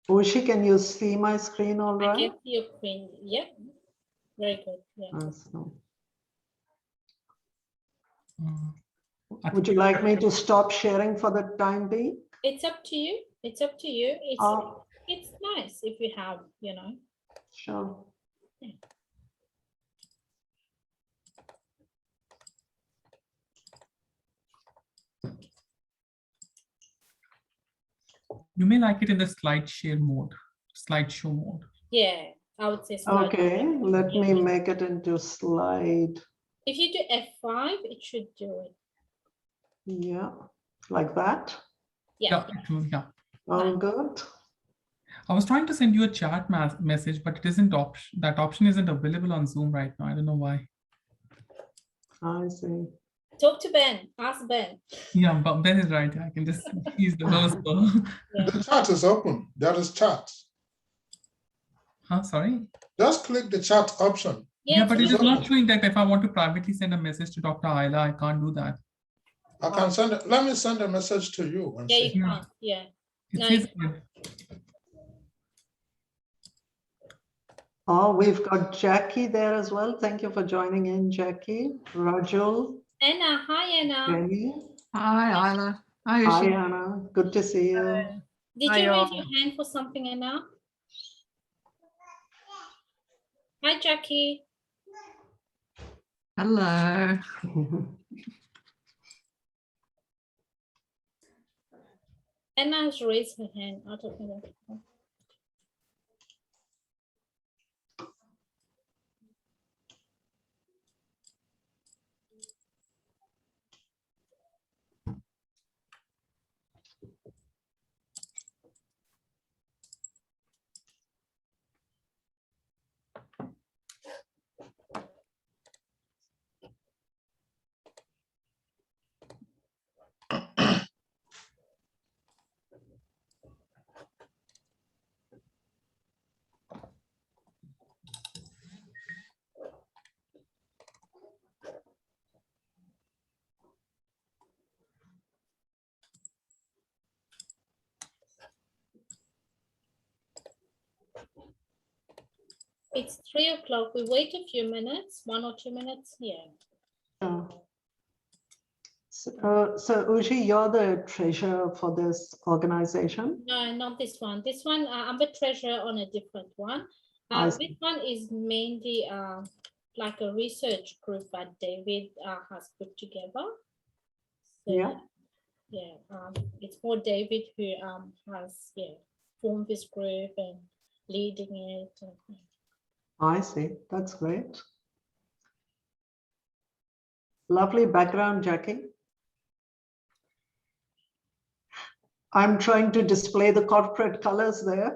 Ushi, can you see my screen all right? I can see your screen. Yeah, very good. Yeah. Would you like me to stop sharing for the time being? It's up to you. It's up to you. It's nice if you have, you know. Sure. Yeah. You may like it in the slideshow mode. Yeah, I would say slide. Okay, let me make it into slide. If you do F5, it should do it. Yeah, like that. Yeah. Yeah. All good. I was trying to send you a chat message, but it isn't that option isn't available on Zoom right now. I don't know why. I see. Talk to Ben. Ask Ben. Yeah, but Ben is right. I can just, he's the host. Yeah. The chat is open. There is chat. Huh, sorry? Just click the chat option. Yeah, but it is not open. showing that if I want to privately send a message to Dr. Aila, I can't do that. I can send it. Let me send a message to you. And Yeah, see. you can. Yeah. It No, says, Oh, we've got Jackie there as well. Thank you for joining in, Jackie. Rajul. Anna. Hi, Anna. Jenny. Hi, Aila. Hi, Hi, Ushi. Anna. Good to see you. Did Hi, you raise all. your hand for something, Anna? Hi, Jackie. Hello. Anna has raised her hand. I don't know. It's 3 o'clock. We wait a few minutes, 1 or 2 minutes. Yeah. So Ushi, you're the treasurer for this organization? No, not this one. This one, I'm the treasurer on a different one. This one is mainly like a research group that David has put together. So, yeah, it's more David who has formed this group and leading it. I see. That's great. Lovely background, Jackie. I'm trying to display the corporate colors there.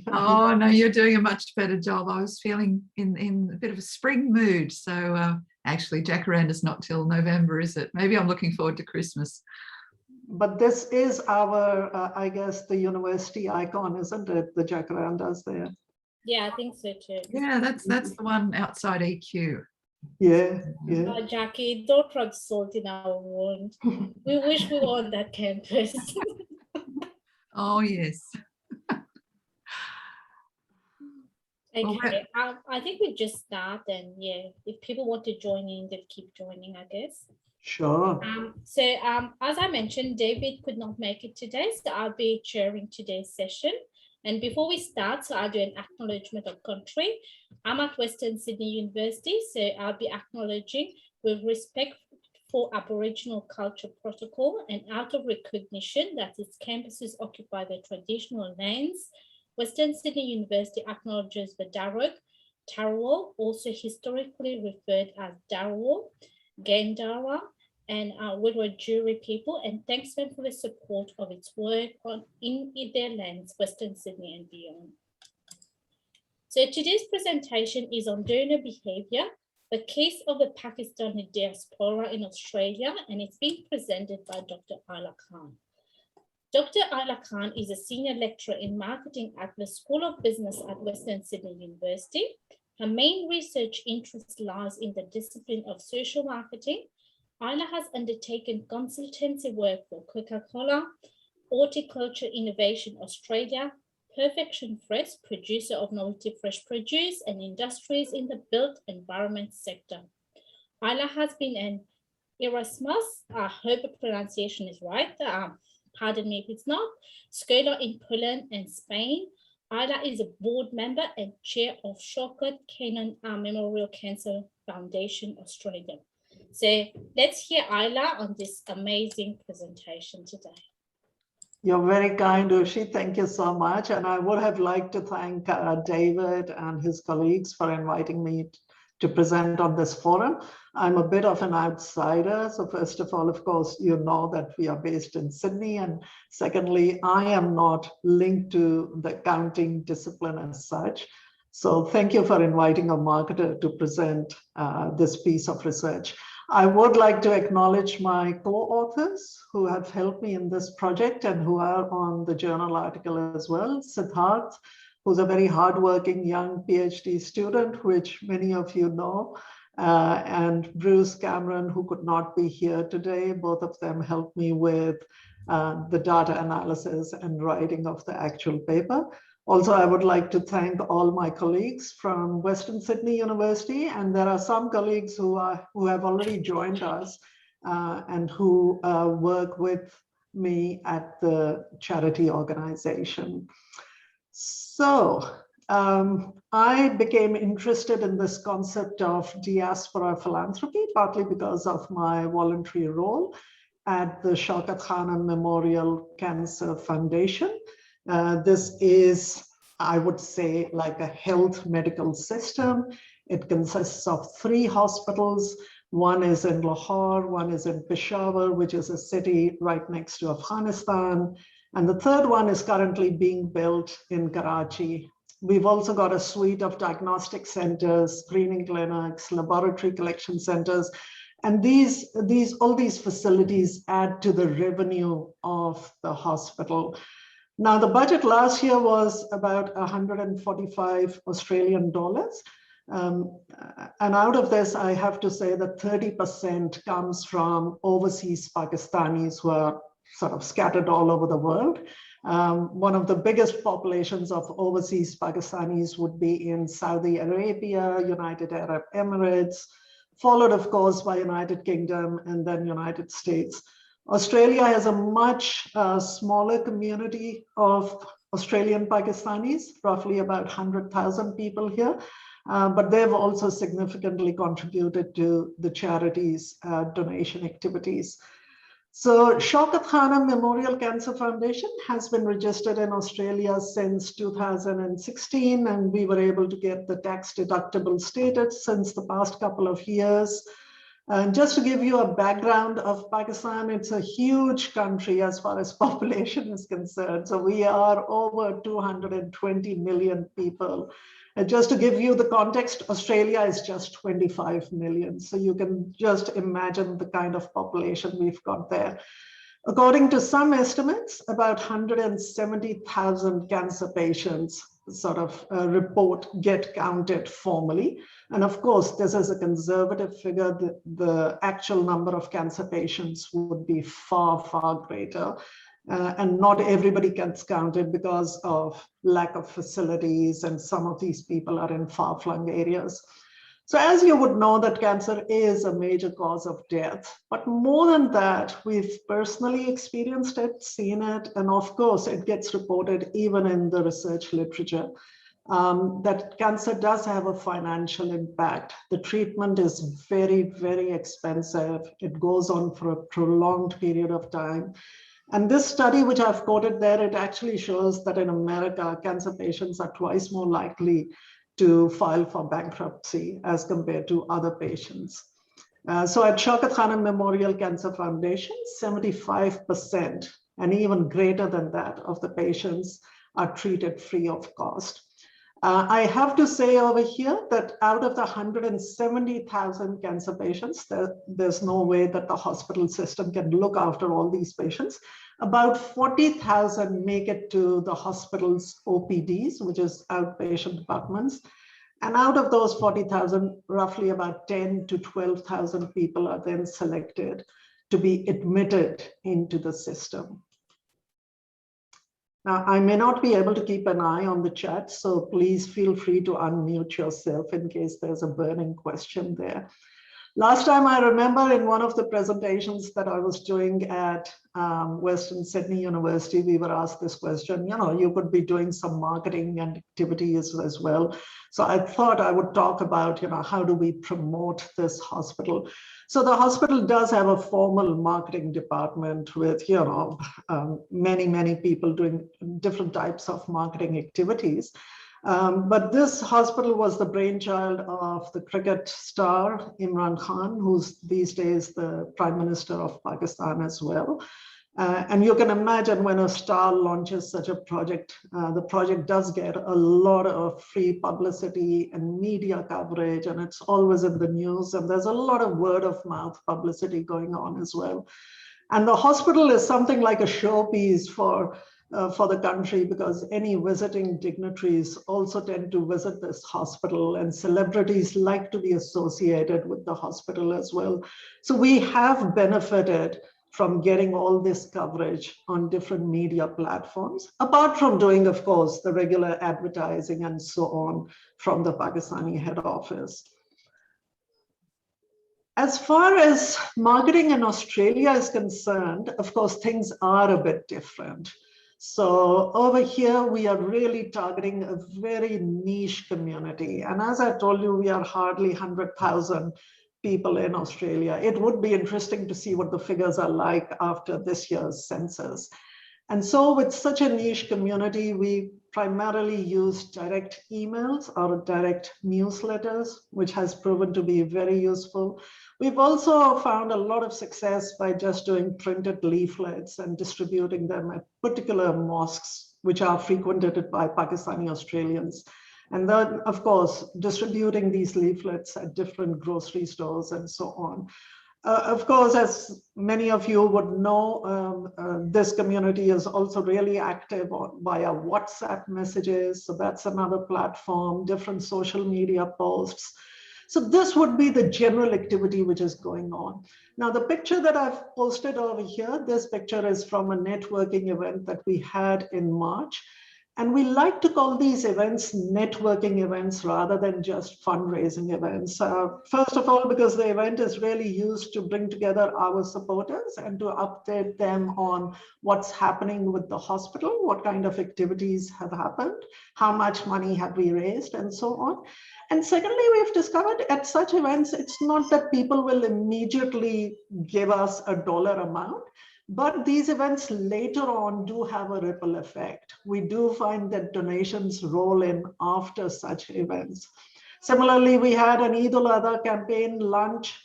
Oh, no, you're doing a much better job. I was feeling in a bit of a spring mood. So actually, Jacaranda's not till November, is it? Maybe I'm looking forward to Christmas. But this is our, I guess, the university icon, isn't it? The jacarandas there. Yeah, I think so too. Yeah, that's the one outside EQ. Yeah, yeah. Jackie, don't rub salt in our wound. We wish we were on that campus. Oh, yes. Okay, I think we just start, and if people want to join in, they keep joining, I guess. Sure. As I mentioned, David could not make it today, so I'll be chairing today's session. And before we start, so I'll do an acknowledgement of country. I'm at Western Sydney University, so I'll be acknowledging with respect for Aboriginal culture protocol and out of recognition that its campuses occupy the traditional lands. Western Sydney University acknowledges the Darug, Tarawal, also historically referred as Darawal, Gandara, and Wiradjuri people, and thanks them for the support of its work in their lands, Western Sydney and beyond. So today's presentation is on donor behaviour, the case of the Pakistani diaspora in Australia, and it's being presented by Dr. Aila Khan. Dr. Aila Khan is a senior lecturer in marketing at the School of Business at Western Sydney University. Her main research interest lies in the discipline of social marketing. Aila has undertaken consultancy work for Coca-Cola, Horticulture Innovation Australia, Perfection Fresh, producer of novelty fresh produce, and industries in the built environment sector. Aila has been an Erasmus, I hope the pronunciation is right, pardon me if it's not, scholar in Poland and Spain. Aila is a board member and chair of Shaukat Cannon Memorial Cancer Foundation Australia. So let's hear Aila on this amazing presentation today. You're very kind, Ushi. Thank you so much. And I would have liked to thank David and his colleagues for inviting me to present on this forum. I'm a bit of an outsider. So first of all, of course, you know that we are based in Sydney. And secondly, I am not linked to the accounting discipline as such. So thank you for inviting a marketer to present this piece of research. I would like to acknowledge my co-authors who have helped me in this project and who are on the journal article as well. Siddharth, who's a very hardworking young PhD student, which many of you know, and Bruce Cameron, who could not be here today. Both of them helped me with the data analysis and writing of the actual paper. Also, I would like to thank all my colleagues from Western Sydney University, and there are some colleagues who have already joined us and who work with me at the charity organization. So I became interested in this concept of diaspora philanthropy, partly because of my voluntary role at the Shaukat Khanum Memorial Cancer Foundation. This is, I would say, like a health medical system. It consists of 3 hospitals. One is in Lahore, one is in Peshawar, which is a city right next to Afghanistan. And the third one is currently being built in Karachi. We've also got a suite of diagnostic centers, screening clinics, laboratory collection centers. And all these facilities add to the revenue of the hospital. Now, the budget last year was about 145 Australian dollars. And out of this, I have to say that 30% comes from overseas Pakistanis who are sort of scattered all over the world. One of the biggest populations of overseas Pakistanis would be in Saudi Arabia, United Arab Emirates, followed, of course, by United Kingdom and then United States. Australia has a much smaller community of Australian Pakistanis, roughly about 100,000 people here, but they've also significantly contributed to the charity's donation activities. So Shaukat Khanum Memorial Cancer Foundation has been registered in Australia since 2016, and we were able to get the tax deductible status since the past couple of years. And just to give you a background of Pakistan, it's a huge country as far as population is concerned. So we are over 220 million people. And just to give you the context, Australia is just 25 million. So you can just imagine the kind of population we've got there. According to some estimates, about 170,000 cancer patients sort of get counted formally. And of course, this is a conservative figure. The actual number of cancer patients would be far, far greater. And not everybody gets counted because of lack of facilities, and some of these people are in far-flung areas. So as you would know, that cancer is a major cause of death, but more than that, we've personally experienced it, seen it, and of course, it gets reported even in the research literature, that cancer does have a financial impact. The treatment is very, very expensive. It goes on for a prolonged period of time. And this study, which I've quoted there, it actually shows that in America, cancer patients are twice more likely to file for bankruptcy as compared to other patients. So at Shaukat Khanum Memorial Cancer Foundation, 75% and even greater than that of the patients are treated free of cost. I have to say over here that out of the 170,000 cancer patients, there's no way that the hospital system can look after all these patients. About 40,000 make it to the hospital's OPDs, which is outpatient departments. And out of those 40,000, roughly about 10 to 12,000 people are then selected to be admitted into the system. Now, I may not be able to keep an eye on the chat, so please feel free to unmute yourself in case there's a burning question there. Last time I remember in one of the presentations that I was doing at Western Sydney University, we were asked this question, you could be doing some marketing and activities as well. So I thought I would talk about, how do we promote this hospital? So the hospital does have a formal marketing department with, many, many people doing different types of marketing activities. But this hospital was the brainchild of the cricket star Imran Khan, who's these days the Prime Minister of Pakistan as well. And you can imagine when a star launches such a project, the project does get a lot of free publicity and media coverage, and it's always in the news. And there's a lot of word of mouth publicity going on as well. And the hospital is something like a showpiece for the country, because any visiting dignitaries also tend to visit this hospital, and celebrities like to be associated with the hospital as well. So we have benefited from getting all this coverage on different media platforms, apart from doing, of course, the regular advertising and so on from the Pakistani head office. As far as marketing in Australia is concerned, of course, things are a bit different. So over here, we are really targeting a very niche community. And as I told you, we are hardly 100,000 people in Australia. It would be interesting to see what the figures are like after this year's census. And so with such a niche community, we primarily use direct emails or direct newsletters, which has proven to be very useful. We've also found a lot of success by just doing printed leaflets and distributing them at particular mosques, which are frequented by Pakistani Australians. And then, of course, distributing these leaflets at different grocery stores and so on. Of course, as many of you would know, this community is also really active via WhatsApp messages. So that's another platform, different social media posts. So this would be the general activity which is going on. Now, the picture that I've posted over here, this picture is from a networking event that we had in March. And we like to call these events networking events rather than just fundraising events. First of all, because the event is really used to bring together our supporters and to update them on what's happening with the hospital, what kind of activities have happened, how much money have we raised, and so on. And secondly, we've discovered at such events, it's not that people will immediately give us a dollar amount, but these events later on do have a ripple effect. We do find that donations roll in after such events. Similarly, we had an Eid al-Adha campaign lunch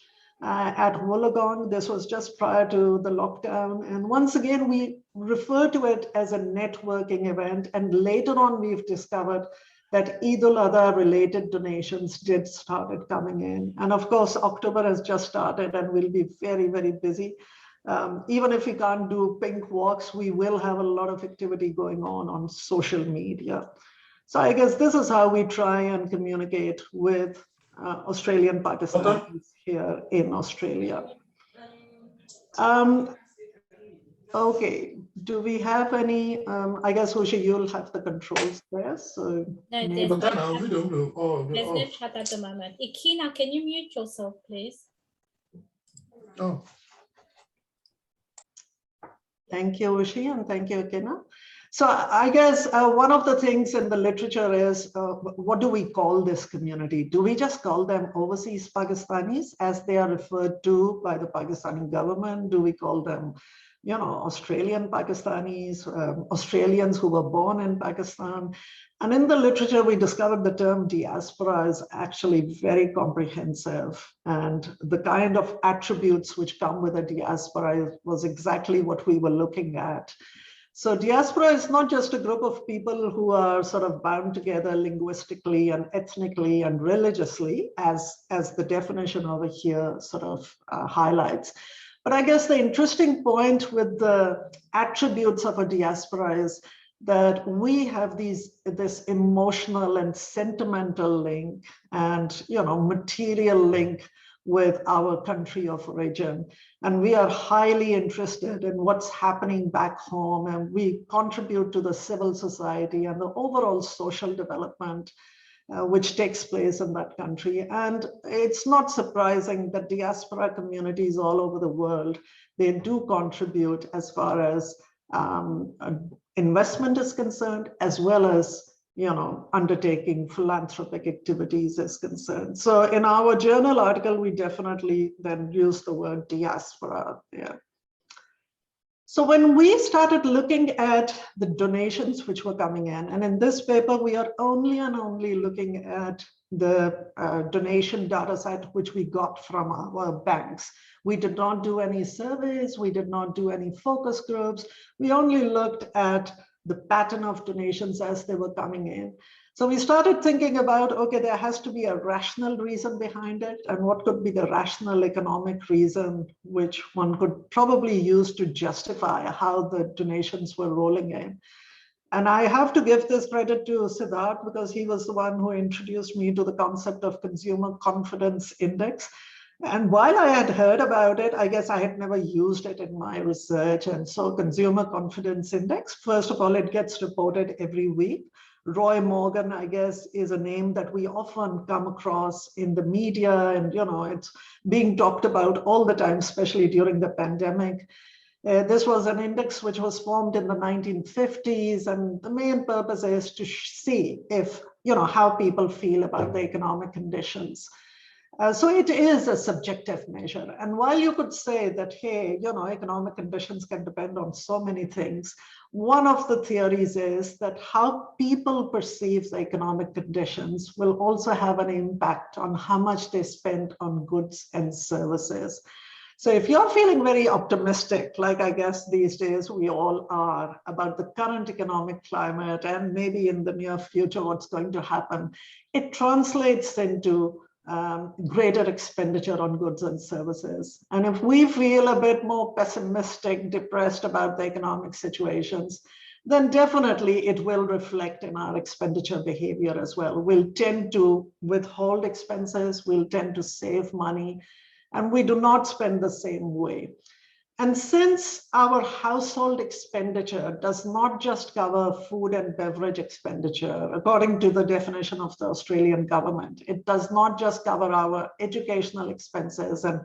at Wollongong. This was just prior to the lockdown. And once again, we refer to it as a networking event. And later on, we've discovered that Eid al-Adha related donations did started coming in. And of course, October has just started and we'll be very, very busy. Even if we can't do pink walks, we will have a lot of activity going on social media. So I guess this is how we try and communicate with Australian Pakistanis here in Australia. Okay, do we have any, I guess, Hushi, you'll have the controls there. So No, maybe- there's no chat at the moment. Ikina, can you mute yourself, please? Oh. Thank you, Ushi, and thank you, Kina. So I guess one of the things in the literature is, what do we call this community? Do we just call them overseas Pakistanis as they are referred to by the Pakistani government? Do we call them, Australian Pakistanis, Australians who were born in Pakistan? And in the literature, we discovered the term diaspora is actually very comprehensive. And the kind of attributes which come with a diaspora was exactly what we were looking at. So diaspora is not just a group of people who are sort of bound together linguistically and ethnically and religiously, as the definition over here sort of highlights. But I guess the interesting point with the attributes of a diaspora is that we have this emotional and sentimental link and material link with our country of origin. And we are highly interested in what's happening back home, and we contribute to the civil society and the overall social development which takes place in that country. And it's not surprising that diaspora communities all over the world, they do contribute as far as investment is concerned, as well as undertaking philanthropic activities is concerned. So in our journal article, we definitely then use the word diaspora there. So when we started looking at the donations which were coming in, and in this paper, we are only looking at the donation data set which we got from our banks. We did not do any surveys, we did not do any focus groups. We only looked at the pattern of donations as they were coming in. So we started thinking about, okay, there has to be a rational reason behind it, and what could be the rational economic reason which one could probably use to justify how the donations were rolling in. And I have to give this credit to Siddharth, because he was the one who introduced me to the concept of consumer confidence index. And while I had heard about it, I guess I had never used it in my research. And so consumer confidence index, first of all, it gets reported every week. Roy Morgan, I guess, is a name that we often come across in the media, and it's being talked about all the time, especially during the pandemic. This was an index which was formed in the 1950s, and the main purpose is to see if, how people feel about the economic conditions. So it is a subjective measure. And while you could say that, hey, economic conditions can depend on so many things, one of the theories is that how people perceive the economic conditions will also have an impact on how much they spend on goods and services. So if you're feeling very optimistic, like I guess these days we all are, about the current economic climate and maybe in the near future what's going to happen, it translates into greater expenditure on goods and services. And if we feel a bit more pessimistic, depressed about the economic situations, then definitely it will reflect in our expenditure behavior as well. We'll tend to withhold expenses, we'll tend to save money, and we do not spend the same way. And since our household expenditure does not just cover food and beverage expenditure, according to the definition of the Australian government, it does not just cover our educational expenses and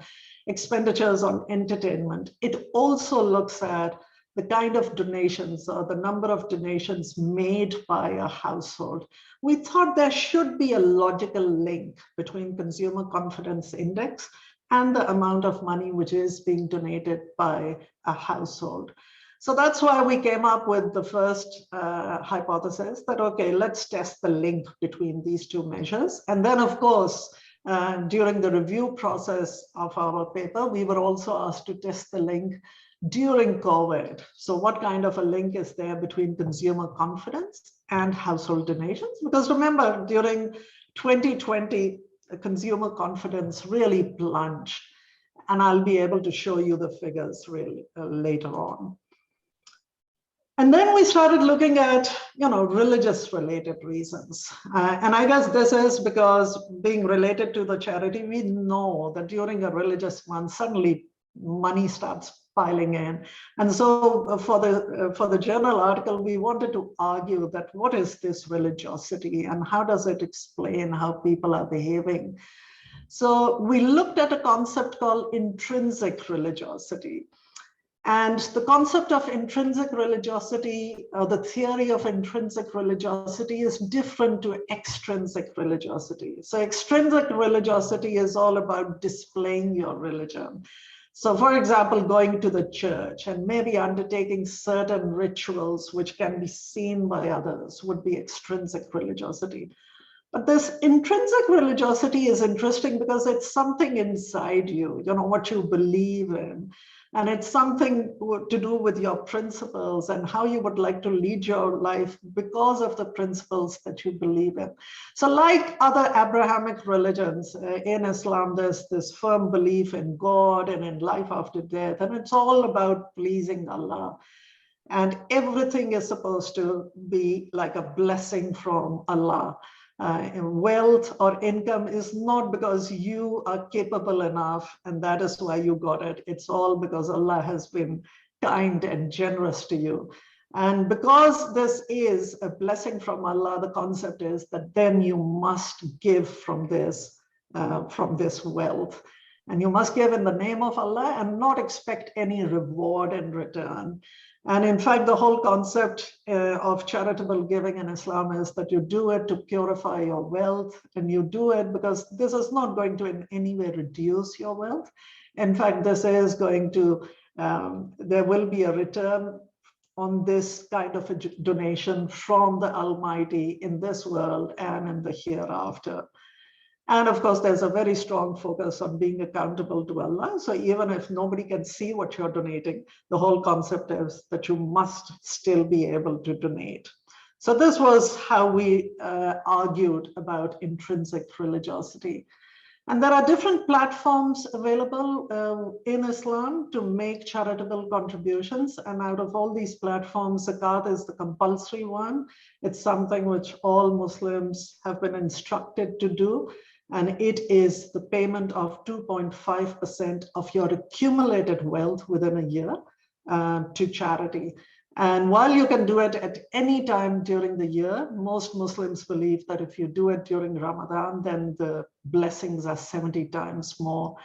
expenditures on entertainment. It also looks at the kind of donations or the number of donations made by a household. We thought there should be a logical link between consumer confidence index and the amount of money which is being donated by a household. So that's why we came up with the first hypothesis that, okay, let's test the link between these two measures. And then, of course, during the review process of our paper, we were also asked to test the link during COVID. So what kind of a link is there between consumer confidence and household donations? Because remember, during 2020, consumer confidence really plunged, and I'll be able to show you the figures really later on. And then we started looking at, religious related reasons. And I guess this is because being related to the charity, we know that during a religious month, suddenly money starts piling in. And so for the journal article, we wanted to argue that what is this religiosity and how does it explain how people are behaving? So we looked at a concept called intrinsic religiosity. And the concept of intrinsic religiosity, or the theory of intrinsic religiosity, is different to extrinsic religiosity. So extrinsic religiosity is all about displaying your religion. So for example, going to the church and maybe undertaking certain rituals which can be seen by others would be extrinsic religiosity. But this intrinsic religiosity is interesting because it's something inside you, what you believe in. And it's something to do with your principles and how you would like to lead your life because of the principles that you believe in. So like other Abrahamic religions, in Islam, there's this firm belief in God and in life after death, and it's all about pleasing Allah. And everything is supposed to be like a blessing from Allah. Wealth or income is not because you are capable enough and that is why you got it. It's all because Allah has been kind and generous to you. And because this is a blessing from Allah, the concept is that then you must give from this wealth. And you must give in the name of Allah and not expect any reward in return. And in fact, the whole concept of charitable giving in Islam is that you do it to purify your wealth, and you do it because this is not going to in any way reduce your wealth. In fact, this is going to, there will be a return on this kind of a donation from the Almighty in this world and in the hereafter. And of course, there's a very strong focus on being accountable to Allah. So even if nobody can see what you're donating, the whole concept is that you must still be able to donate. So this was how we argued about intrinsic religiosity. And there are different platforms available in Islam to make charitable contributions. And out of all these platforms, zakat is the compulsory one. It's something which all Muslims have been instructed to do. And it is the payment of 2.5% of your accumulated wealth within a year to charity. And while you can do it at any time during the year, most Muslims believe that if you do it during Ramadan, then the blessings are 70 times more.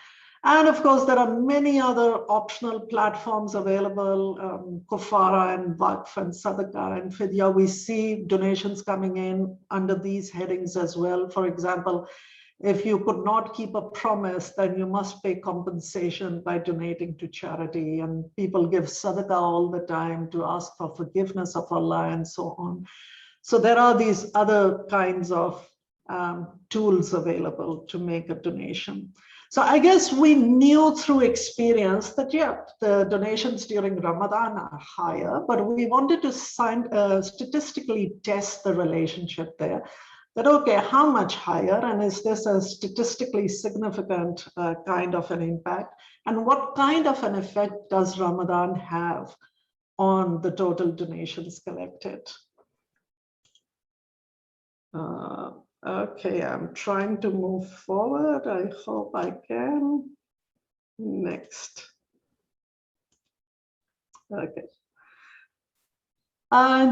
And of course, there are many other optional platforms available, Kufara and Waqf and Sadaqah and Fidya. We see donations coming in under these headings as well. For example, if you could not keep a promise, then you must pay compensation by donating to charity. And people give sadaqah all the time to ask for forgiveness of Allah and so on. So there are these other kinds of tools available to make a donation. So I guess we knew through experience that, yeah, the donations during Ramadan are higher, but we wanted to statistically test the relationship there. That, okay, how much higher, and is this a statistically significant kind of an impact? And what kind of an effect does Ramadan have on the total donations collected? Okay, I'm trying to move forward. I hope I can. Next. Okay.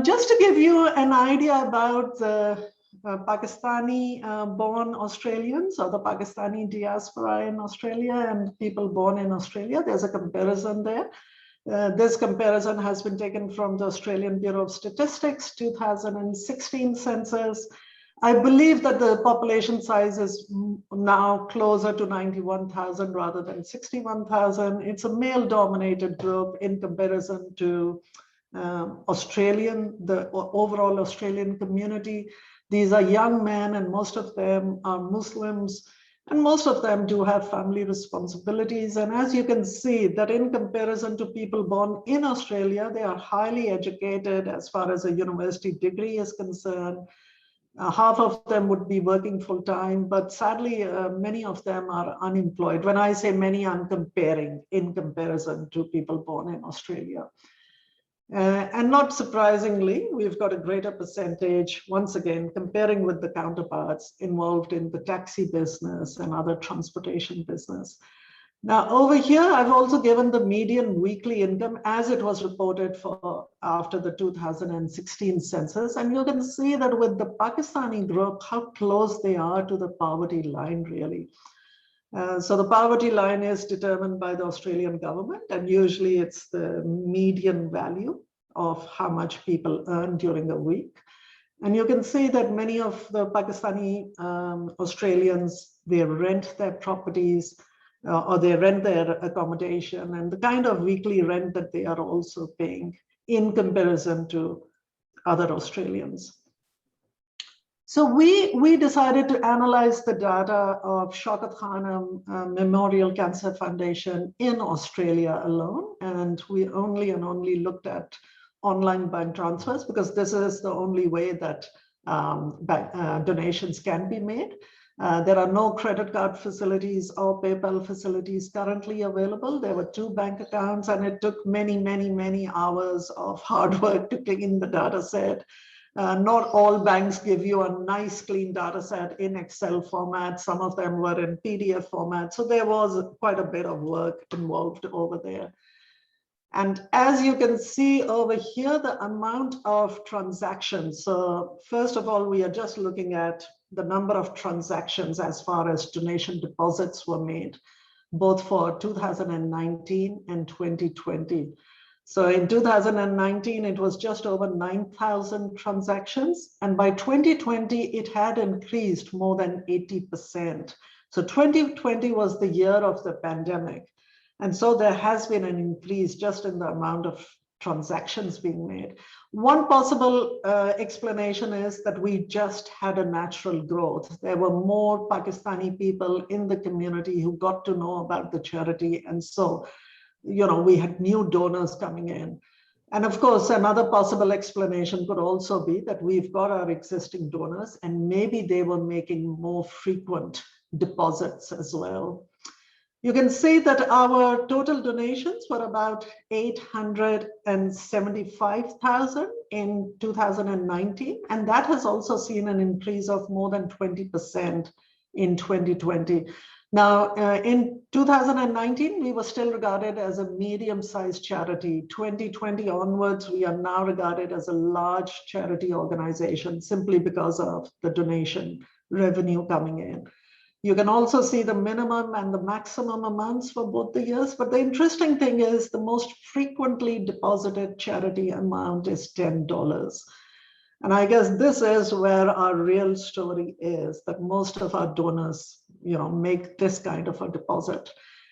Just to give you an idea about the Pakistani-born Australians or the Pakistani diaspora in Australia and people born in Australia, there's a comparison there. This comparison has been taken from the Australian Bureau of Statistics 2016 census. I believe that the population size is now closer to 91,000 rather than 61,000. It's a male-dominated group in comparison to the overall Australian community. These are young men, and most of them are Muslims, and most of them do have family responsibilities. And as you can see, that in comparison to people born in Australia, they are highly educated as far as a university degree is concerned. Half of them would be working full-time, but sadly, many of them are unemployed. When I say many, I'm comparing in comparison to people born in Australia. And not surprisingly, we've got a greater percentage, once again, comparing with the counterparts involved in the taxi business and other transportation business. Now, over here, I've also given the median weekly income as it was reported for after the 2016 census. And you can see that with the Pakistani group, how close they are to the poverty line, really. So the poverty line is determined by the Australian government, and usually it's the median value of how much people earn during a week. And you can see that many of the Pakistani Australians, they rent their properties or they rent their accommodation, and the kind of weekly rent that they are also paying in comparison to other Australians. So we decided to analyze the data of Shaukat Khanum Memorial Cancer Foundation in Australia alone. And we only looked at online bank transfers because this is the only way that donations can be made. There are no credit card facilities or PayPal facilities currently available. There were 2 bank accounts, and it took many, many, many hours of hard work to clean the data set. Not all banks give you a nice clean data set in Excel format. Some of them were in PDF format. So there was quite a bit of work involved over there. And as you can see over here, the amount of transactions. So first of all, we are just looking at the number of transactions as far as donation deposits were made, both for 2019 and 2020. So in 2019, it was just over 9,000 transactions. And by 2020, it had increased more than 80%. So 2020 was the year of the pandemic. And so there has been an increase just in the amount of transactions being made. One possible explanation is that we just had a natural growth. There were more Pakistani people in the community who got to know about the charity. And so, we had new donors coming in. And of course, another possible explanation could also be that we've got our existing donors and maybe they were making more frequent deposits as well. You can see that our total donations were about 875,000 in 2019, and that has also seen an increase of more than 20% in 2020. Now, in 2019, we were still regarded as a medium-sized charity. 2020 onwards, we are now regarded as a large charity organization simply because of the donation revenue coming in. You can also see the minimum and the maximum amounts for both the years. But the interesting thing is the most frequently deposited charity amount is $10. And I guess this is where our real story is, that most of our donors, make this kind of a deposit.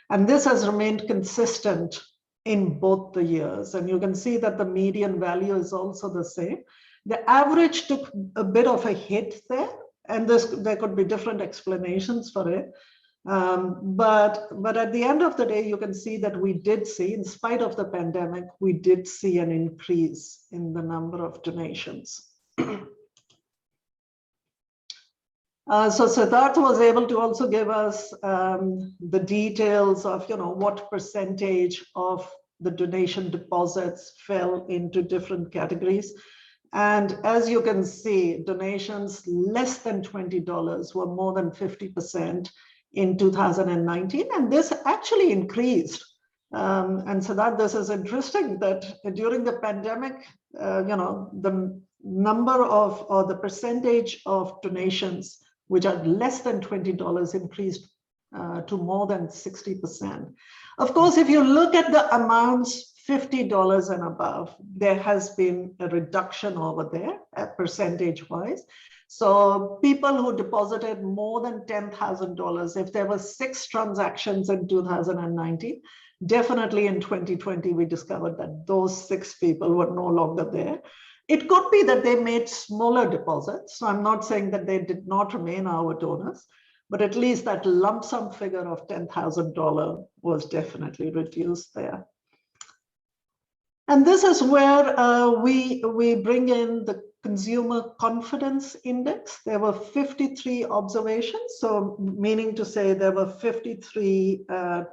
And this has remained consistent in both the years. And you can see that the median value is also the same. The average took a bit of a hit there. And there could be different explanations for it. But at the end of the day, you can see that we did see, in spite of the pandemic, we did see an increase in the number of donations. So Siddharth was able to also give us the details of, what percentage of the donation deposits fell into different categories. And as you can see, donations less than $20 were more than 50% in 2019, and this actually increased. And so this is interesting that during the pandemic, the number of, or the percentage of donations which are less than $20 increased to more than 60%. Of course, if you look at the amounts $50 and above, there has been a reduction over there percentage-wise. So people who deposited more than $10,000, if there were 6 transactions in 2019, definitely in 2020, we discovered that those 6 people were no longer there. It could be that they made smaller deposits. So I'm not saying that they did not remain our donors, but at least that lump sum figure of $10,000 was definitely reduced there. And this is where we bring in the consumer confidence index. There were 53 observations, so meaning to say there were 53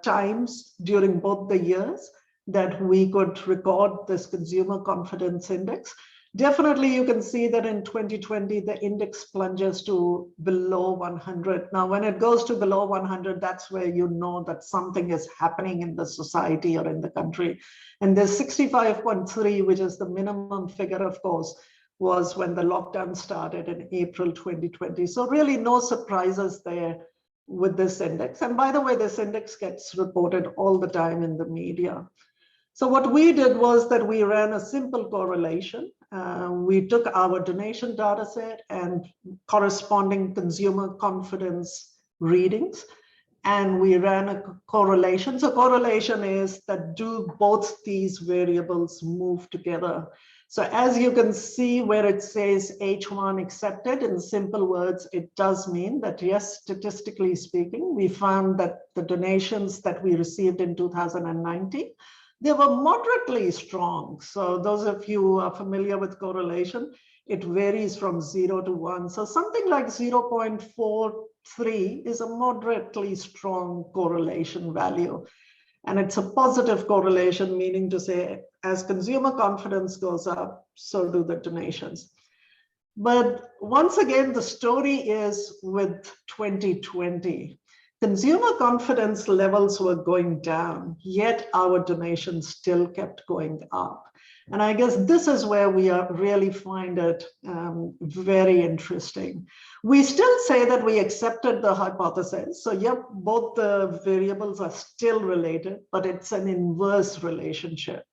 times during both the years that we could record this consumer confidence index. Definitely, you can see that in 2020, the index plunges to below 100. Now, when it goes to below 100, that's where you know that something is happening in the society or in the country. And there's 65.3, which is the minimum figure, of course, was when the lockdown started in April 2020. So really no surprises there with this index. And by the way, this index gets reported all the time in the media. So what we did was that we ran a simple correlation. We took our donation data set and corresponding consumer confidence readings, and we ran a correlation. So correlation is that do both these variables move together? So as you can see where it says H1 accepted, in simple words, it does mean that yes, statistically speaking, we found that the donations that we received in 2019, they were moderately strong. So those of you who are familiar with correlation, it varies from 0 to 1. So something like 0.4 3 is a moderately strong correlation value. And it's a positive correlation, meaning to say, as consumer confidence goes up, so do the donations. But once again, the story is with 2020. Consumer confidence levels were going down, yet our donations still kept going up. And I guess this is where we really find it very interesting. We still say that we accepted the hypothesis. So yep, both the variables are still related, but it's an inverse relationship.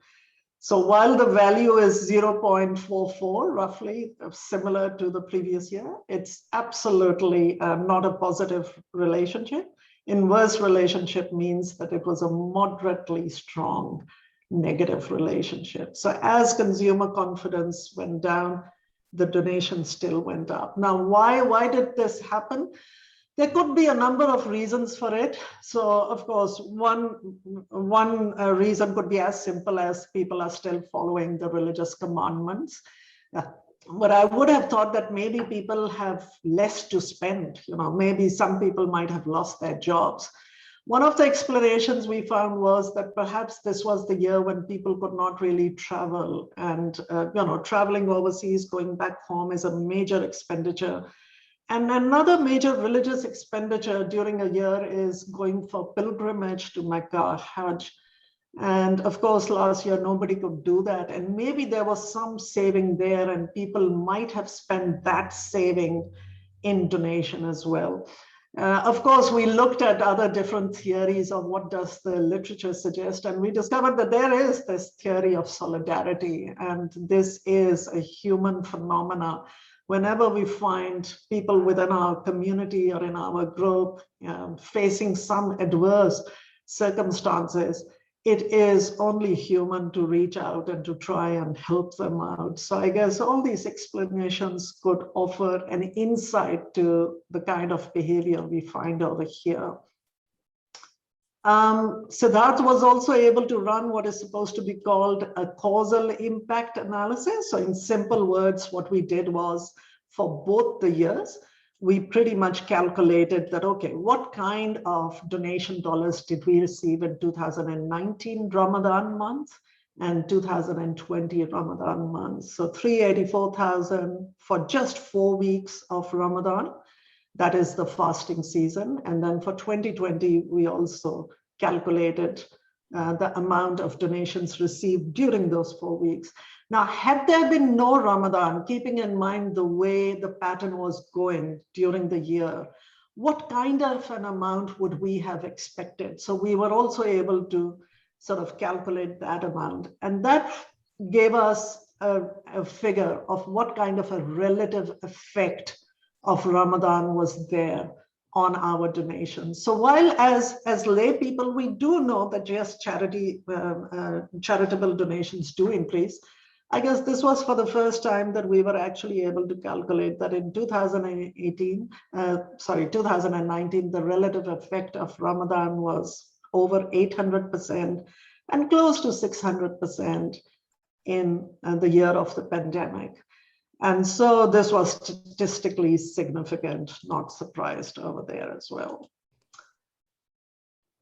So while the value is 0.44, roughly similar to the previous year, it's absolutely not a positive relationship. Inverse relationship means that it was a moderately strong negative relationship. So as consumer confidence went down, the donations still went up. Now, why did this happen? There could be a number of reasons for it. So, of course, one reason could be as simple as people are still following the religious commandments. But I would have thought that maybe people have less to spend. Maybe some people might have lost their jobs. One of the explanations we found was that perhaps this was the year when people could not really travel, and traveling overseas, going back home is a major expenditure. And another major religious expenditure during a year is going for pilgrimage to Mecca, Hajj. And of course, last year, nobody could do that. And maybe there was some saving there, and people might have spent that saving in donation as well. Of course, we looked at other different theories of what does the literature suggest, and we discovered that there is this theory of solidarity, and this is a human phenomena. Whenever we find people within our community or in our group facing some adverse circumstances, it is only human to reach out and to try and help them out. So I guess all these explanations could offer an insight to the kind of behavior we find over here. Siddharth was also able to run what is supposed to be called a causal impact analysis. So in simple words, what we did was, for both the years, we pretty much calculated that, okay, what kind of donation dollars did we receive in 2019 Ramadan month and 2020 Ramadan month? So 384,000 for just 4 weeks of Ramadan. That is the fasting season. And then for 2020, we also calculated the amount of donations received during those 4 weeks. Now, had there been no Ramadan, keeping in mind the way the pattern was going during the year, what kind of an amount would we have expected? So we were also able to sort of calculate that amount. And that gave us a figure of what kind of a relative effect of Ramadan was there on our donations. So while as lay people, we do know that just charitable donations do increase, I guess this was for the first time that we were actually able to calculate that in 2019, the relative effect of Ramadan was over 800% and close to 600% in the year of the pandemic. And so this was statistically significant, not surprised over there as well.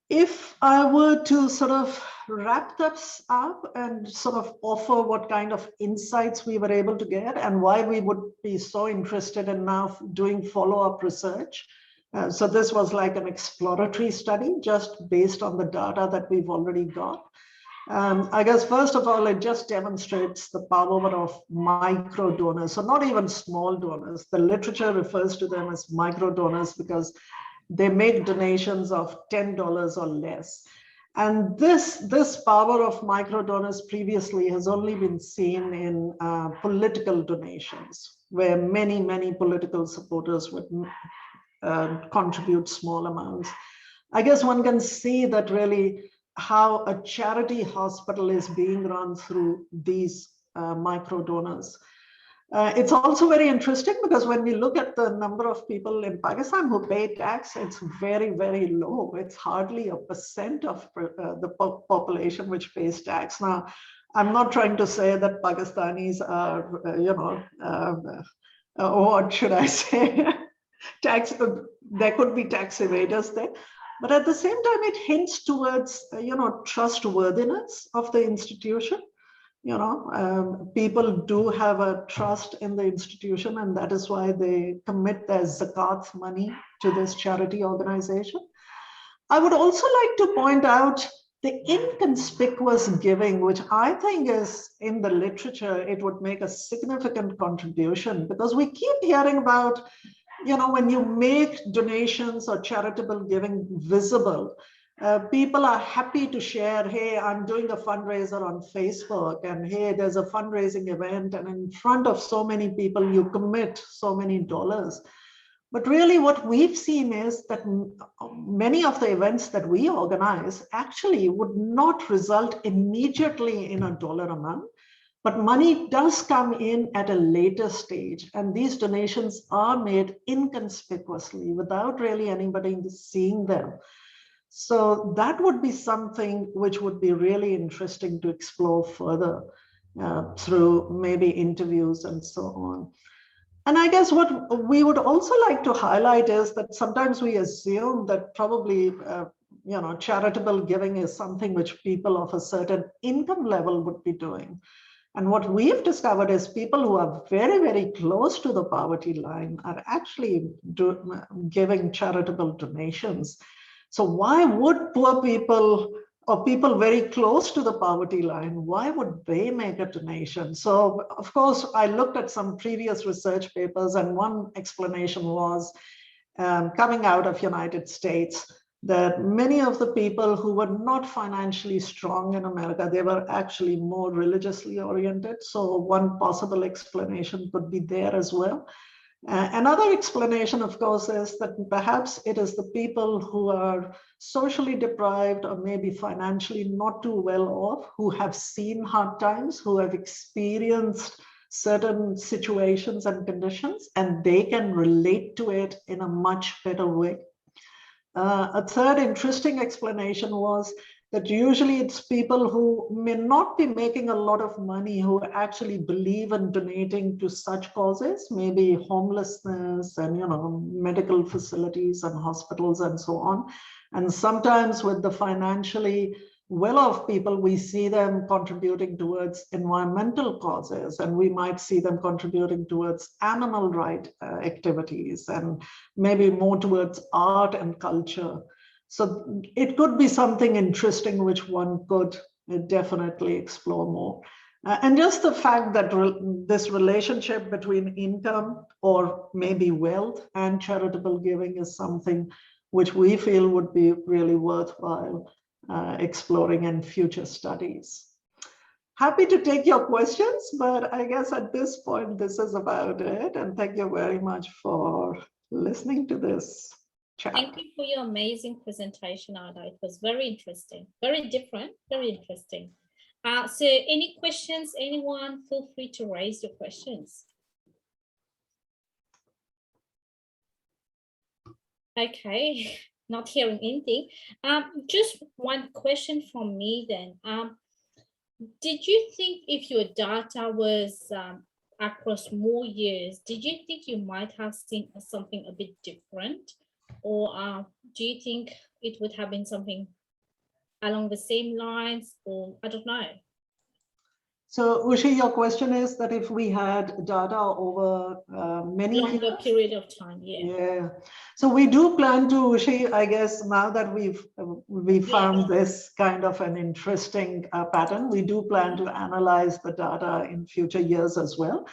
If I were to sort of wrap this up and sort of offer what kind of insights we were able to get and why we would be so interested in now doing follow-up research. So this was like an exploratory study just based on the data that we've already got. I guess, first of all, it just demonstrates the power of micro donors. So not even small donors. The literature refers to them as micro donors because they make donations of $10 or less. And this power of micro donors previously has only been seen in political donations, where many political supporters would contribute small amounts. I guess one can see that really how a charity hospital is being run through these micro donors. It's also very interesting because when we look at the number of people in Pakistan who pay tax, it's very low. It's hardly 1% of the population which pays tax. Now, I'm not trying to say that Pakistanis are, what should I say? there could be tax evaders there. But at the same time, it hints towards, trustworthiness of the institution. People do have a trust in the institution, and that is why they commit their zakat money to this charity organization. I would also like to point out the inconspicuous giving, which I think is in the literature, it would make a significant contribution, because we keep hearing about, when you make donations or charitable giving visible, people are happy to share, hey, I'm doing a fundraiser on Facebook, and hey, there's a fundraising event, and in front of so many people, you commit so many dollars. But really what we've seen is that many of the events that we organize actually would not result immediately in a dollar amount, but money does come in at a later stage. And these donations are made inconspicuously without really anybody seeing them. So that would be something which would be really interesting to explore further through maybe interviews and so on. And I guess what we would also like to highlight is that sometimes we assume that probably, charitable giving is something which people of a certain income level would be doing. And what we've discovered is people who are very, very close to the poverty line are actually giving charitable donations. So why would poor people or people very close to the poverty line, why would they make a donation? So, of course, I looked at some previous research papers, and one explanation was coming out of United States, that many of the people who were not financially strong in America, they were actually more religiously oriented. So one possible explanation could be there as well. Another explanation, of course, is that perhaps it is the people who are socially deprived or maybe financially not too well off, who have seen hard times, who have experienced certain situations and conditions, and they can relate to it in a much better way. A third interesting explanation was that usually it's people who may not be making a lot of money who actually believe in donating to such causes, maybe homelessness and, medical facilities and hospitals and so on. And sometimes with the financially well-off people, we see them contributing towards environmental causes, and we might see them contributing towards animal rights activities, and maybe more towards art and culture. So it could be something interesting which one could definitely explore more. And just the fact that this relationship between income or maybe wealth and charitable giving is something which we feel would be really worthwhile exploring in future studies. Happy to take your questions, but I guess at this point, this is about it. And thank you very much for listening to this chat. Thank you for your amazing presentation, Aila. It was very interesting, very different, very interesting. So any questions, anyone, feel free to raise your questions. Okay, not hearing anything. Just one question from me then. Did you think if your data was across more years, did you think you might have seen something a bit different? Or do you think it would have been something along the same lines, or I don't know? So Ushi, your question is that if we had data over many longer years? Period of time, yeah. Yeah. So we do plan to, Ushi, I guess now that we found this kind of an interesting pattern, we do plan to analyze the data in future years as well.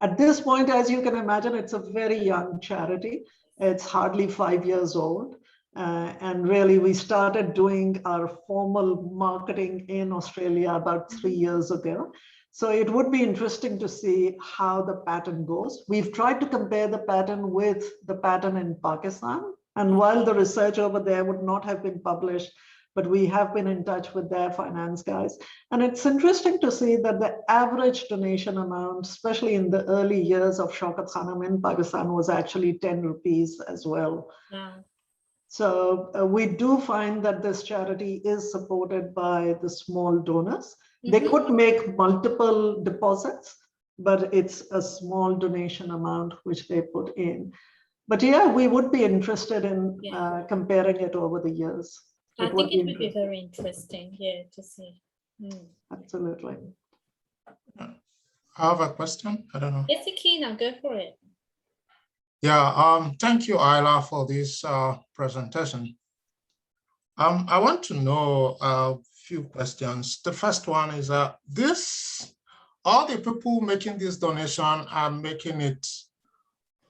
At this point, as you can imagine, it's a very young charity. It's hardly 5 years old. And really, we started doing our formal marketing in Australia about 3 years ago. So it would be interesting to see how the pattern goes. We've tried to compare the pattern with the pattern in Pakistan. And while the research over there would not have been published, but we have been in touch with their finance guys. And it's interesting to see that the average donation amount, especially in the early years of Shaukat Khanum in Pakistan, was actually 10 rupees as well. Wow. So we do find that this charity is supported by the small donors. They could make multiple deposits, but it's a small donation amount which they put in. But yeah, we would be interested in Yeah. comparing it over the years. I It think it would be interesting. very interesting, yeah, to see. Absolutely. I have a question. I don't know. Yes, Akina, go for it. Yeah, thank you, Aila, for this presentation. I want to know a few questions. The first one is all the people making this donation are making it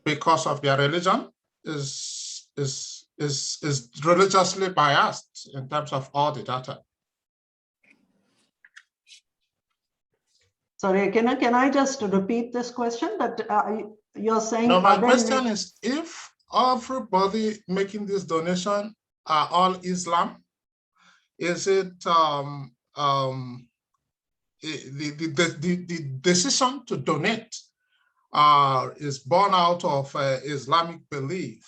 because of their religion, is religiously biased in terms of all the data. Sorry, can I just repeat this question? That you're saying? No, my question is, if everybody making this donation are all Islam, is it the decision to donate is born out of Islamic belief?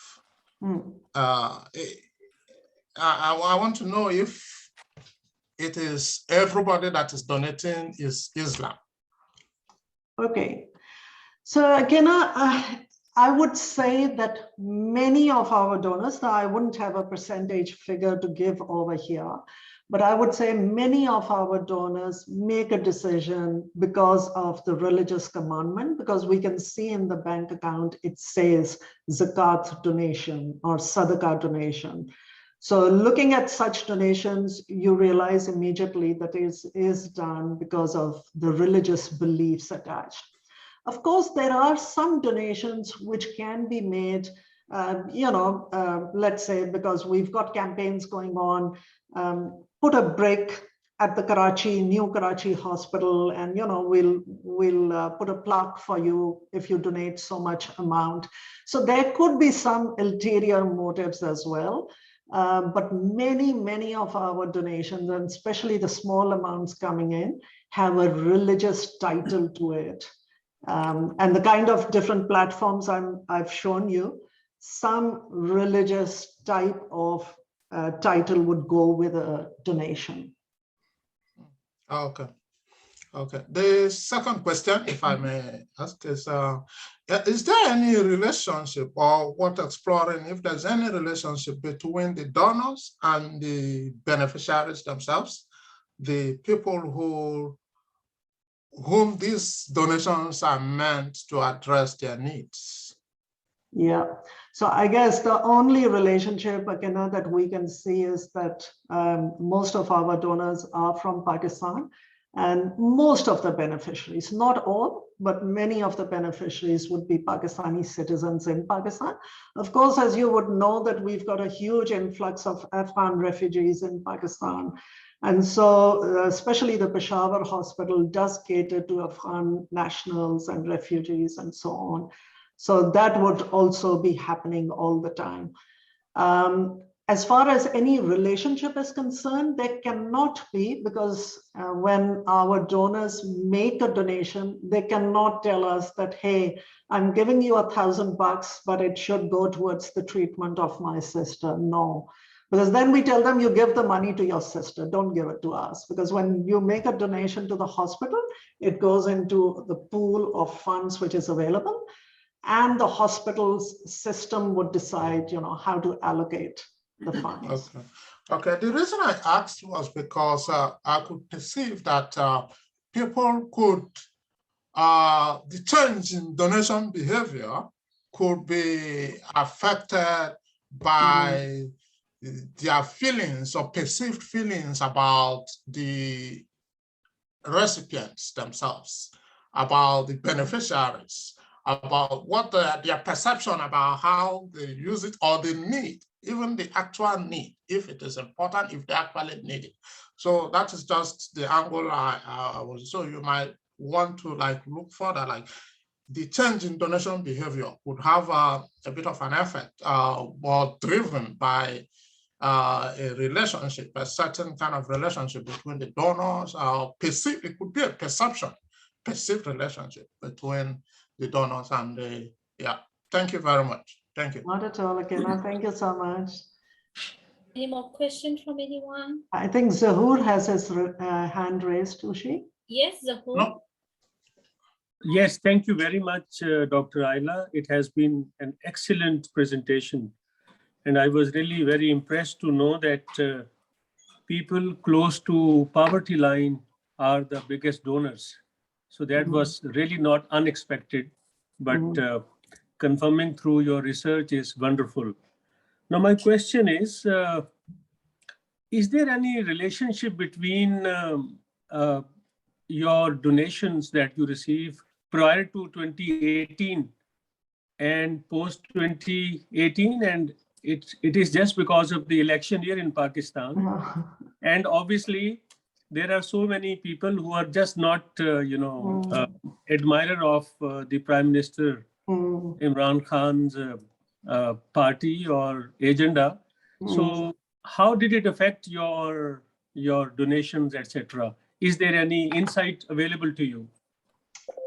I want to know if it is everybody that is donating is Islam. Okay, so again, I would say that many of our donors, now I wouldn't have a percentage figure to give over here, but I would say many of our donors make a decision because of the religious commandment, because we can see in the bank account, it says zakat donation or sadaqah donation. So looking at such donations, you realize immediately that it is done because of the religious beliefs attached. Of course, there are some donations which can be made, let's say, because we've got campaigns going on, put a brick at the new Karachi hospital, and we'll put a plaque for you if you donate so much amount. So there could be some ulterior motives as well. But many of our donations, and especially the small amounts coming in, have a religious title to it. And the kind of different platforms I've shown you, some religious type of title would go with a donation. Okay. Okay. The second question, if I may ask, is there any relationship, or what exploring if there's any relationship between the donors and the beneficiaries themselves, the people whom these donations are meant to address their needs? Yeah, so I guess the only relationship, Akina, that we can see is that most of our donors are from Pakistan, and most of the beneficiaries, not all, but many of the beneficiaries would be Pakistani citizens in Pakistan. Of course, as you would know, that we've got a huge influx of Afghan refugees in Pakistan. And so especially the Peshawar hospital does cater to Afghan nationals and refugees and so on. So that would also be happening all the time. As far as any relationship is concerned, there cannot be, because when our donors make a donation, they cannot tell us that, hey, I'm giving you $1,000, but it should go towards the treatment of my sister. No, because then we tell them, you give the money to your sister, don't give it to us. Because when you make a donation to the hospital, it goes into the pool of funds which is available, and the hospital's system would decide, how to allocate the funds. Okay. Okay. The reason I asked was because I could perceive that people could, the change in donation behavior could be affected by their feelings or perceived feelings about the recipients themselves, about the beneficiaries, about what their perception about how they use it, or the need, even the actual need, if it is important, if they actually need it. So that is just the angle I was. So you might want to look further, the change in donation behavior would have a bit of an effect, or driven by a relationship, a certain kind of relationship between the donors, perceived, it could be a perceived relationship between the donors and the, yeah. Thank you very much. Thank you. Not at all, Akina. Thank you so much. Any more questions from anyone? I think Zahur has his hand raised, Ushi. Yes, Zahur. No. Yes, thank you very much, Dr. Aila. It has been an excellent presentation. And I was really very impressed to know that people close to poverty line are the biggest donors. So that was really not unexpected, but confirming through your research is wonderful. Now, my question is there any relationship between your donations that you receive prior to 2018 and post 2018? And it is just because of the election year in Pakistan. And obviously, there are so many people who are just not, admirer of the Prime Minister Imran Khan's party or agenda. So how did it affect your donations, etc.? Is there any insight available to you?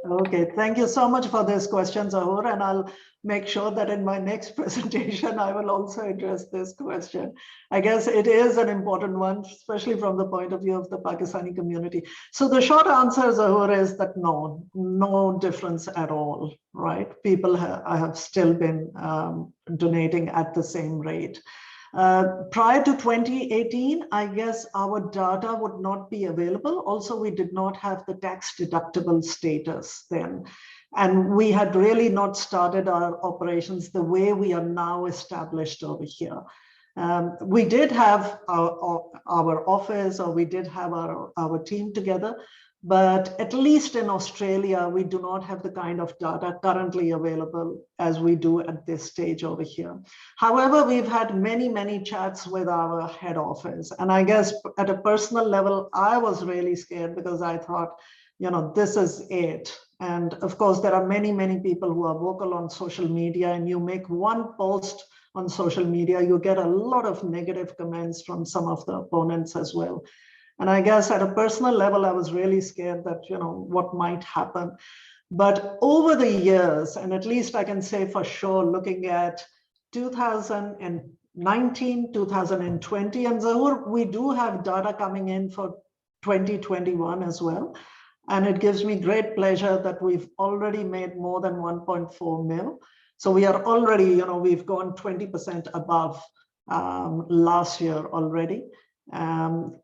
Okay, thank you so much for this question, Zahur, and I'll make sure that in my next presentation, I will also address this question. I guess it is an important one, especially from the point of view of the Pakistani community. So the short answer, Zahur, is that no difference at all, right? People have still been donating at the same rate. Prior to 2018, I guess our data would not be available. Also, we did not have the tax deductible status then. And we had really not started our operations the way we are now established over here. We did have our office, or we did have our team together, but at least in Australia, we do not have the kind of data currently available as we do at this stage over here. However, we've had many chats with our head office. And I guess at a personal level, I was really scared because I thought, this is it. And of course, there are many people who are vocal on social media, and you make one post on social media, you get a lot of negative comments from some of the opponents as well. And I guess at a personal level, I was really scared that, what might happen. But over the years, and at least I can say for sure, looking at 2019, 2020, and Zahur, we do have data coming in for 2021 as well. And it gives me great pleasure that we've already made more than 1.4 mil. So we are already, we've gone 20% above last year already.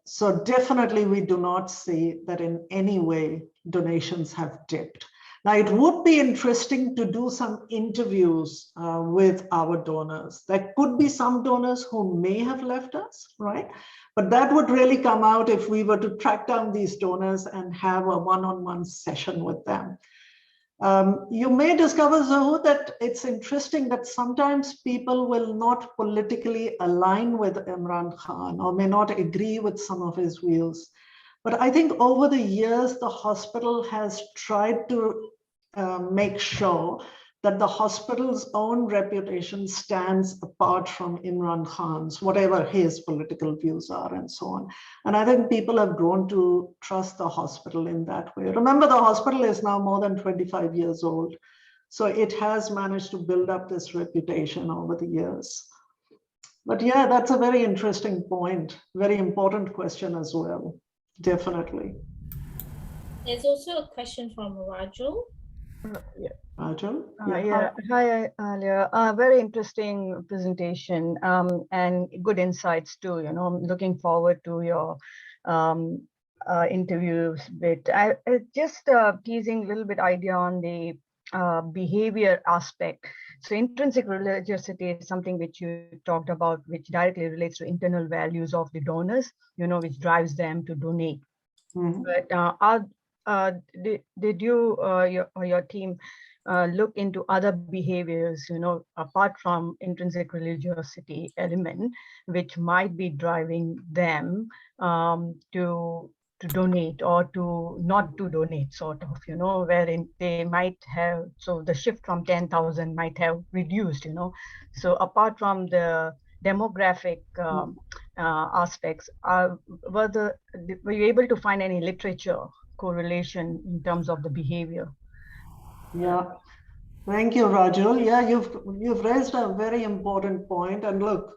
So definitely we do not see that in any way donations have dipped. Now, it would be interesting to do some interviews with our donors. There could be some donors who may have left us, right? But that would really come out if we were to track down these donors and have a one-on-one session with them. You may discover, Zahur, that it's interesting that sometimes people will not politically align with Imran Khan or may not agree with some of his views. But I think over the years, the hospital has tried to make sure that the hospital's own reputation stands apart from Imran Khan's, whatever his political views are and so on. And I think people have grown to trust the hospital in that way. Remember, the hospital is now more than 25 years old. So it has managed to build up this reputation over the years. But yeah, that's a very interesting point, very important question as well, definitely. There's also a question from Raju. Yeah. Raju? Yeah. Hi, Alia. Very interesting presentation and good insights too. I'm looking forward to your interviews bit. I just teasing a little bit idea on the behavior aspect. So intrinsic religiosity is something which you talked about, which directly relates to internal values of the donors, which drives them to donate. But did you or your team look into other behaviors, apart from intrinsic religiosity element, which might be driving them to donate or to not to donate, sort of, wherein they might have, so the shift from 10,000 might have reduced, So apart from the demographic aspects, were you able to find any literature correlation in terms of the behavior? Yeah, thank you, Raju. Yeah, you've raised a very important point. And look,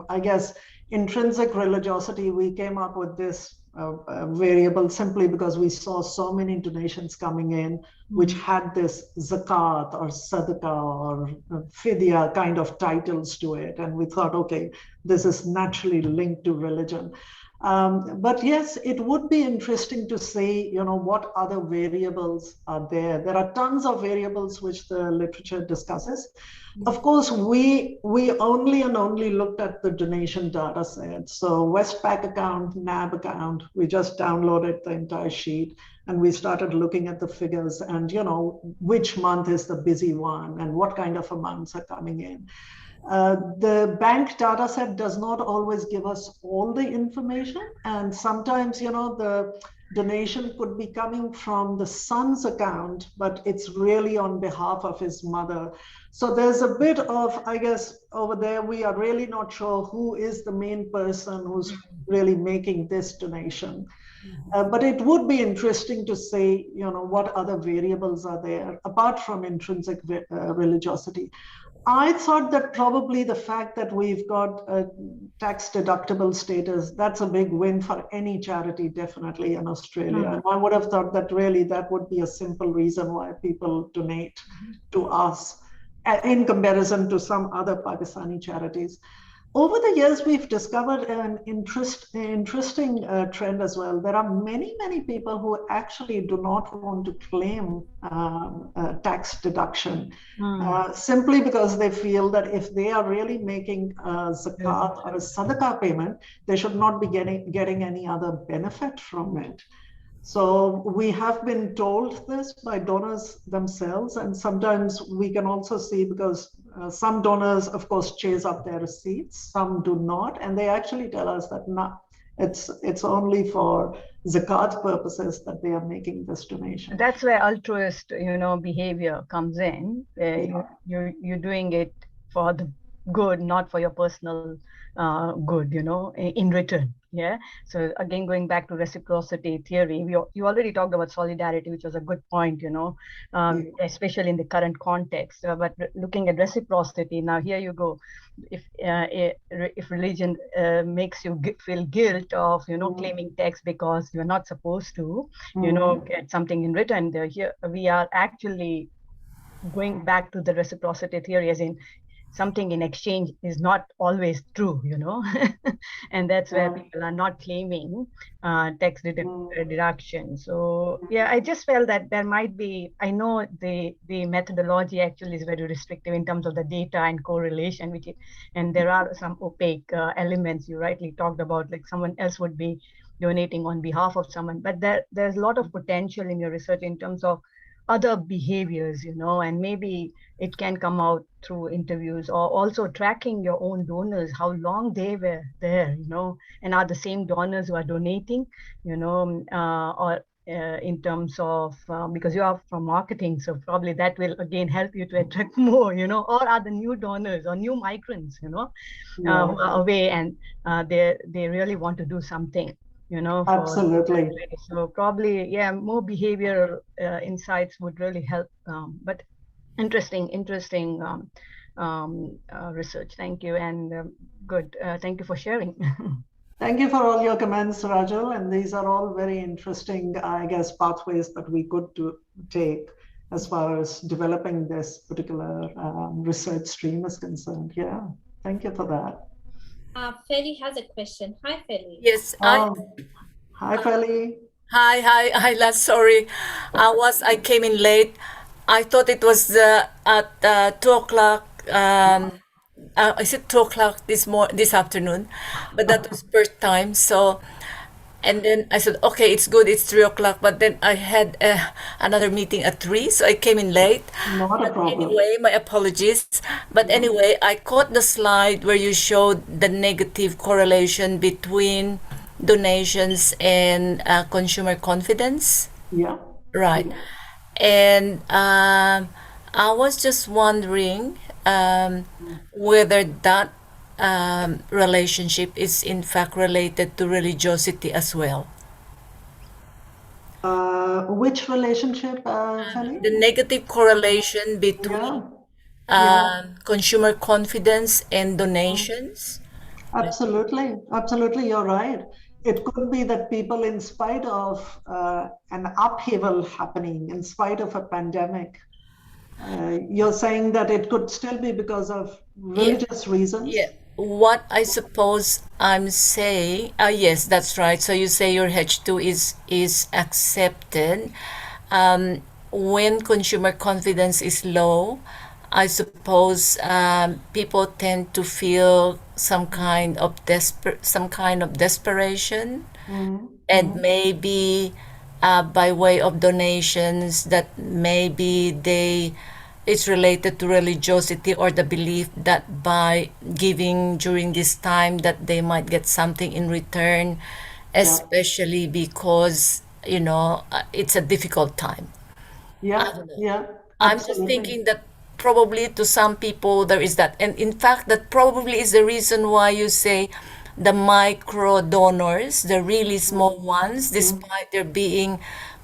I guess intrinsic religiosity, we came up with this variable simply because we saw so many donations coming in, which had this zakat or sadaqah or fidya kind of titles to it. And we thought, okay, this is naturally linked to religion. But yes, it would be interesting to see, what other variables are there. There are tons of variables which the literature discusses. Of course, we only looked at the donation data set. So Westpac account, NAB account, we just downloaded the entire sheet and we started looking at the figures and, which month is the busy one and what kind of amounts are coming in. The bank data set does not always give us all the information. And sometimes, the donation could be coming from the son's account, but it's really on behalf of his mother. So there's a bit of, I guess, over there, we are really not sure who is the main person who's really making this donation. But it would be interesting to say, what other variables are there apart from intrinsic religiosity. I thought that probably the fact that we've got a tax deductible status, that's a big win for any charity, definitely in Australia. And I would have thought that really that would be a simple reason why people donate to us in comparison to some other Pakistani charities. Over the years, we've discovered an interesting trend as well. There are many, many people who actually do not want to claim tax deduction simply because they feel that if they are really making a zakat or a sadaqah payment, they should not be getting any other benefit from it. So we have been told this by donors themselves, and sometimes we can also see because some donors, of course, chase up their receipts, some do not, and they actually tell us that it's only for zakat purposes that they are making this donation. That's where altruist, behavior comes in. You're doing it for the good, not for your personal good, in return. Yeah. So again, going back to reciprocity theory, you already talked about solidarity, which was a good point, especially in the current context. But looking at reciprocity, now here you go. If religion makes you feel guilt of, claiming tax because you're not supposed to, get something in return, here we are actually going back to the reciprocity theory, as in something in exchange is not always true, and that's where people are not claiming tax deduction. So yeah, I just felt that there might be, I know the methodology actually is very restrictive in terms of the data and correlation, and there are some opaque elements you rightly talked about, like someone else would be donating on behalf of someone, but there's a lot of potential in your research in terms of other behaviors, and maybe it can come out through interviews or also tracking your own donors, how long they were there, and are the same donors who are donating, or in terms of, because you are from marketing, so probably that will again help you to attract more, or are the new donors or new migrants, who are away and they really want to do something. Absolutely. So probably, more behavioral insights would really help. But interesting research. Thank you, and good. Thank you for sharing. Thank you for all your comments, Rajul. And these are all very interesting, I guess, pathways that we could take as far as developing this particular research stream is concerned. Yeah, thank you for that. Feli has a question. Hi, Feli. Yes. Hi, Feli. Hi, Aila. Sorry, I came in late. I thought it was at 2 o'clock. I said 2 o'clock this afternoon, but that was first time. So, and then I said, okay, it's good. It's 3 o'clock. But then I had another meeting at 3, so I came in late. Not a problem. Anyway, my apologies. But anyway, I caught the slide where you showed the negative correlation between donations and consumer confidence. Yeah. Right. And I was just wondering whether that relationship is in fact related to religiosity as well. Which relationship, Feli? The negative correlation between consumer confidence and donations. Absolutely, you're right. it could be that people, in spite of an upheaval happening, in spite of a pandemic, you're saying that it could still be because of religious reasons? Yeah. What I suppose I'm saying, yes, that's right. So you say your H2 is accepted. When consumer confidence is low, I suppose people tend to feel some kind of desperation, and maybe by way of donations, that maybe it's related to religiosity or the belief that by giving during this time that they might get something in return, especially because it's a difficult time. Yeah, yeah, I'm just absolutely. thinking that probably to some people there is that. And in fact, that probably is the reason why you say the micro donors, the really small ones, despite their being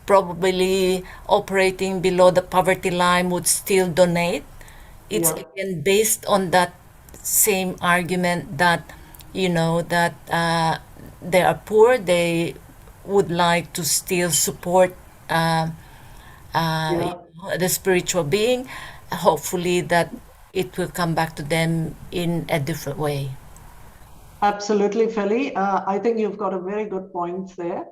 probably operating below the poverty line, would still donate. It's Yeah. again based on that same argument that, that they are poor, they would like to still support Yeah. the spiritual being, hopefully that it will come back to them in a different way. Absolutely, Philly. I think you've got a very good point there.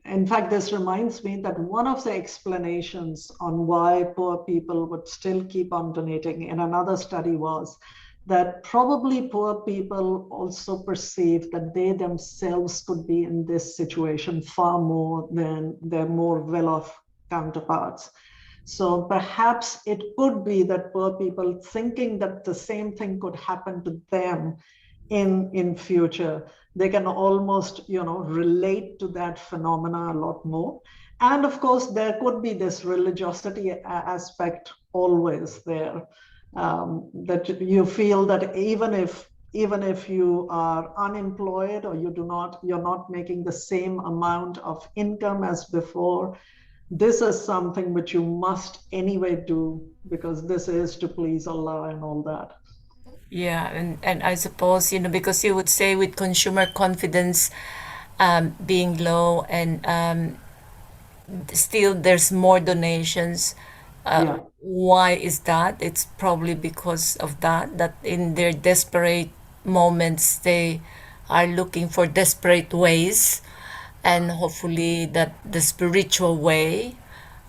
In fact, this reminds me that one of the explanations on why poor people would still keep on donating in another study was that probably poor people also perceive that they themselves could be in this situation far more than their more well-off counterparts. So perhaps it could be that poor people thinking that the same thing could happen to them in future, they can almost relate to that phenomena a lot more. And of course there could be this religiosity aspect always there, that you feel that even if you are unemployed or you're not making the same amount of income as before, this is something which you must anyway do because this is to please Allah and all that. Yeah, and I suppose, because you would say with consumer confidence being low and still there's more donations. Yeah. Why is that? It's probably because of that in their desperate moments, they are looking for desperate ways, and hopefully that the spiritual way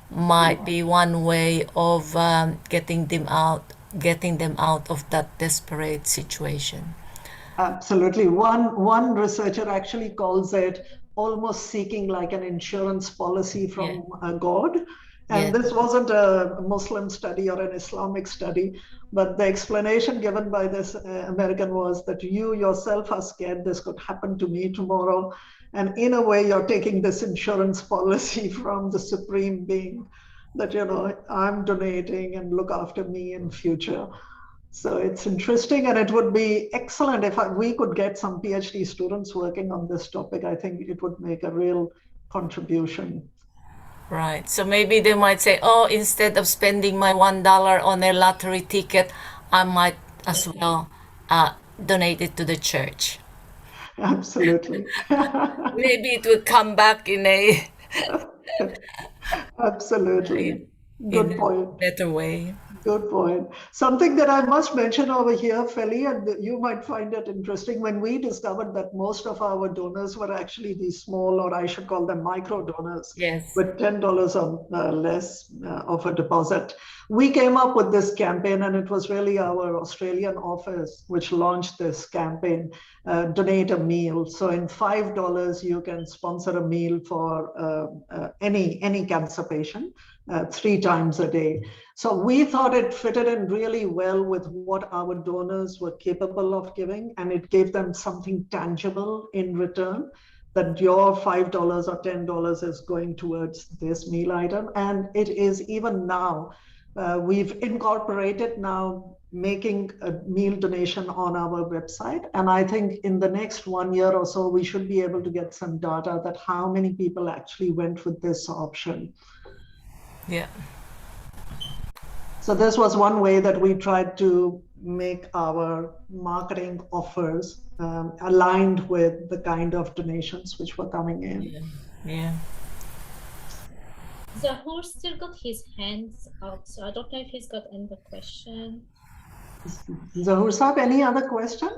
might be one way of getting them out of that desperate situation. Absolutely. One researcher actually calls it almost seeking like an insurance policy from God. And Yeah. this wasn't a Muslim study or an Islamic study, but the explanation given by this American was that you yourself are scared this could happen to me tomorrow. And in a way, you're taking this insurance policy from the supreme being that, I'm donating and look after me in future. So it's interesting, and it would be excellent if we could get some PhD students working on this topic. I think it would make a real contribution. Right. So maybe they might say, oh, instead of spending my $1 on a lottery ticket, I might as well donate it to the church. Absolutely. Maybe it will come back in a Absolutely. Good point. better way. Good point. Something that I must mention over here, Feli, and you might find it interesting, when we discovered that most of our donors were actually these small, or I should call them micro donors, Yes. with $10 or less of a deposit. We came up with this campaign, and it was really our Australian office which launched this campaign, Donate a Meal. So in $5, you can sponsor a meal for any cancer patient 3 times a day. So we thought it fitted in really well with what our donors were capable of giving, and it gave them something tangible in return, that your $5 or $10 is going towards this meal item. And it is even now, we've incorporated now making a meal donation on our website. And I think in the next 1 year or so, we should be able to get some data that how many people actually went with this option. Yeah. So this was one way that we tried to make our marketing offers aligned with the kind of donations which were coming in. Yeah. Zahur still got his hands up, so I don't know if he's got another question. Zahur Saab, any other question?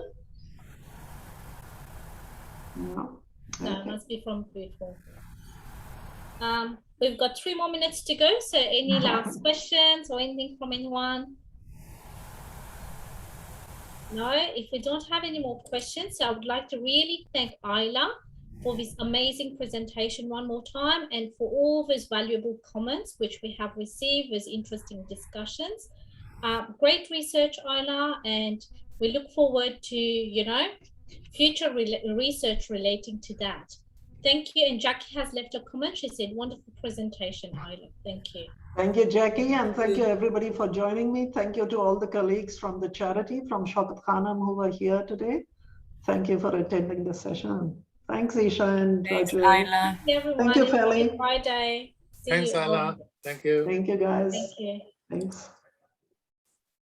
No. No, Okay. must be from before. We've got 3 more minutes to go. So any last questions or anything from anyone? No, if we don't have any more questions, I would like to really thank Aila for this amazing presentation one more time and for all those valuable comments which we have received, those interesting discussions. Great research, Aila, and we look forward to, you know, future research relating to that. Thank you. And Jackie has left a comment. She said, wonderful presentation, Aila. Thank you. Thank you, Jackie, and thank you everybody for joining me. Thank you to all the colleagues from the charity, from Shaukat Khanam, who were here today. Thank you for attending the session. Thanks, Isha and Thanks, Raju. Aila. Thank you, everyone. Thank you, Enjoy Feli. Friday. See Thanks, you all. Aila. Thank you. Thank you, guys. Thank you. Thanks.